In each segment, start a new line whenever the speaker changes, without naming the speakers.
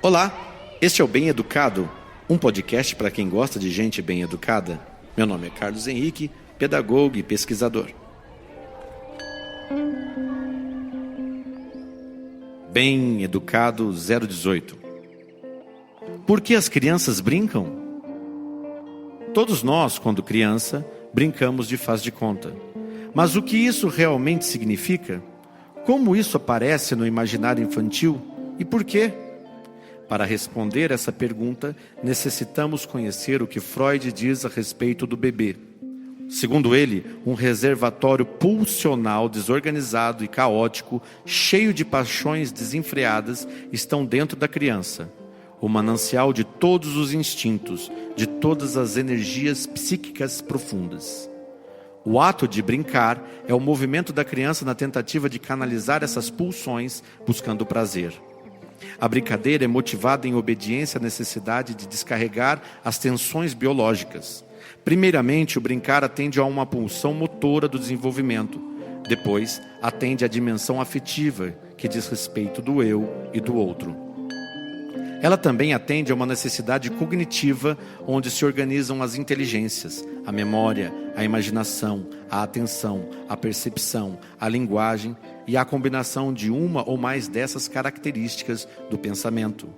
Olá, este é o Bem Educado, um podcast para quem gosta de gente bem educada. Meu nome é Carlos Henrique, pedagogo e pesquisador. Bem Educado 018. Por que as crianças brincam? Todos nós, quando criança, brincamos de faz de conta. Mas o que isso realmente significa? Como isso aparece no imaginário infantil? E por quê? Para responder essa pergunta, necessitamos conhecer o que Freud diz a respeito do bebê. Segundo ele, um reservatório pulsional desorganizado e caótico, cheio de paixões desenfreadas, estão dentro da criança. O manancial de todos os instintos, de todas as energias psíquicas profundas. O ato de brincar é o movimento da criança na tentativa de canalizar essas pulsões, buscando prazer. A brincadeira é motivada em obediência à necessidade de descarregar as tensões biológicas. Primeiramente, o brincar atende a uma pulsão motora do desenvolvimento. Depois, atende à dimensão afetiva, que diz respeito do eu e do outro. Ela também atende a uma necessidade cognitiva, onde se organizam as inteligências, a memória, a imaginação, a atenção, a percepção, a linguagem e a combinação de uma ou mais dessas características do pensamento.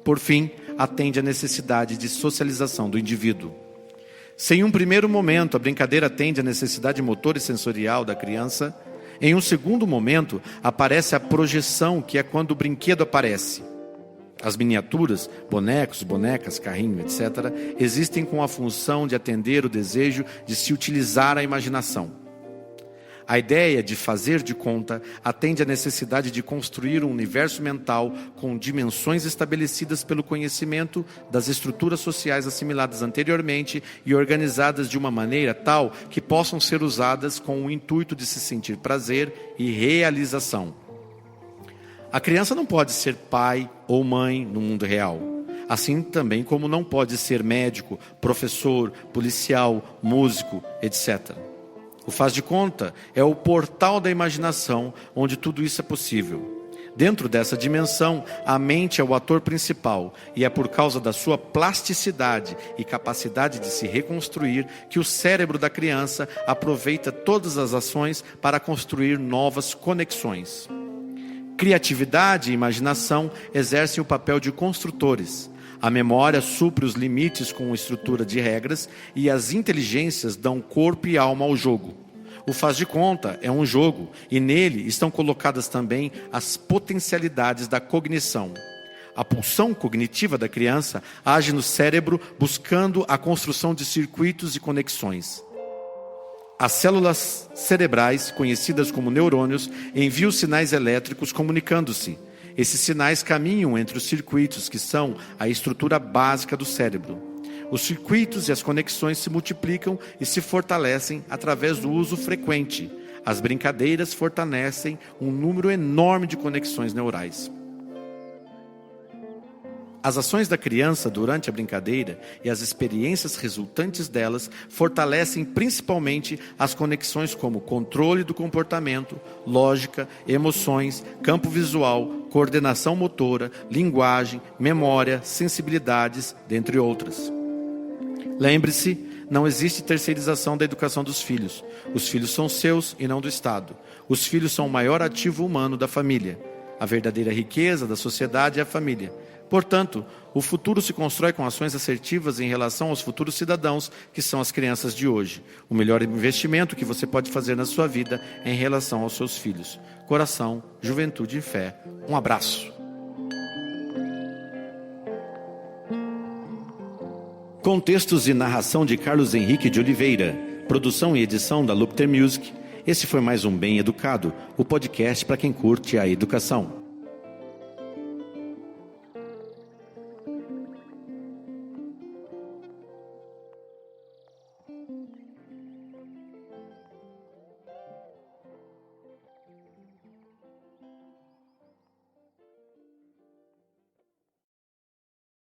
Por fim, atende à necessidade de socialização do indivíduo. Se em um primeiro momento a brincadeira atende à necessidade motora e sensorial da criança, em um segundo momento aparece a projeção, que é quando o brinquedo aparece. As miniaturas, bonecos, bonecas, carrinho, etc., existem com a função de atender o desejo de se utilizar a imaginação. A ideia de fazer de conta atende à necessidade de construir um universo mental com dimensões estabelecidas pelo conhecimento das estruturas sociais assimiladas anteriormente e organizadas de uma maneira tal que possam ser usadas com o intuito de se sentir prazer e realização. A criança não pode ser pai ou mãe no mundo real, assim também como não pode ser médico, professor, policial, músico, etc. O faz de conta é o portal da imaginação onde tudo isso é possível. Dentro dessa dimensão, a mente é o ator principal e é por causa da sua plasticidade e capacidade de se reconstruir que o cérebro da criança aproveita todas as ações para construir novas conexões. Criatividade e imaginação exercem o papel de construtores. A memória supre os limites com estrutura de regras e as inteligências dão corpo e alma ao jogo. O faz de conta é um jogo e nele estão colocadas também as potencialidades da cognição. A pulsão cognitiva da criança age no cérebro buscando a construção de circuitos e conexões. As células cerebrais, conhecidas como neurônios, enviam sinais elétricos comunicando-se. Esses sinais caminham entre os circuitos, que são a estrutura básica do cérebro. Os circuitos e as conexões se multiplicam e se fortalecem através do uso frequente. As brincadeiras fortalecem um número enorme de conexões neurais. As ações da criança durante a brincadeira e as experiências resultantes delas fortalecem principalmente as conexões como controle do comportamento, lógica, emoções, campo visual, coordenação motora, linguagem, memória, sensibilidades, dentre outras. Lembre-se, não existe terceirização da educação dos filhos. Os filhos são seus e não do Estado. Os filhos são o maior ativo humano da família. A verdadeira riqueza da sociedade é a família. Portanto, o futuro se constrói com ações assertivas em relação aos futuros cidadãos, que são as crianças de hoje. O melhor investimento que você pode fazer na sua vida é em relação aos seus filhos. Coração, juventude e fé. Um abraço. Com textos e narração de Carlos Henrique de Oliveira. Produção e edição da Lupter Music. Esse foi mais um Bem Educado, o podcast para quem curte a educação.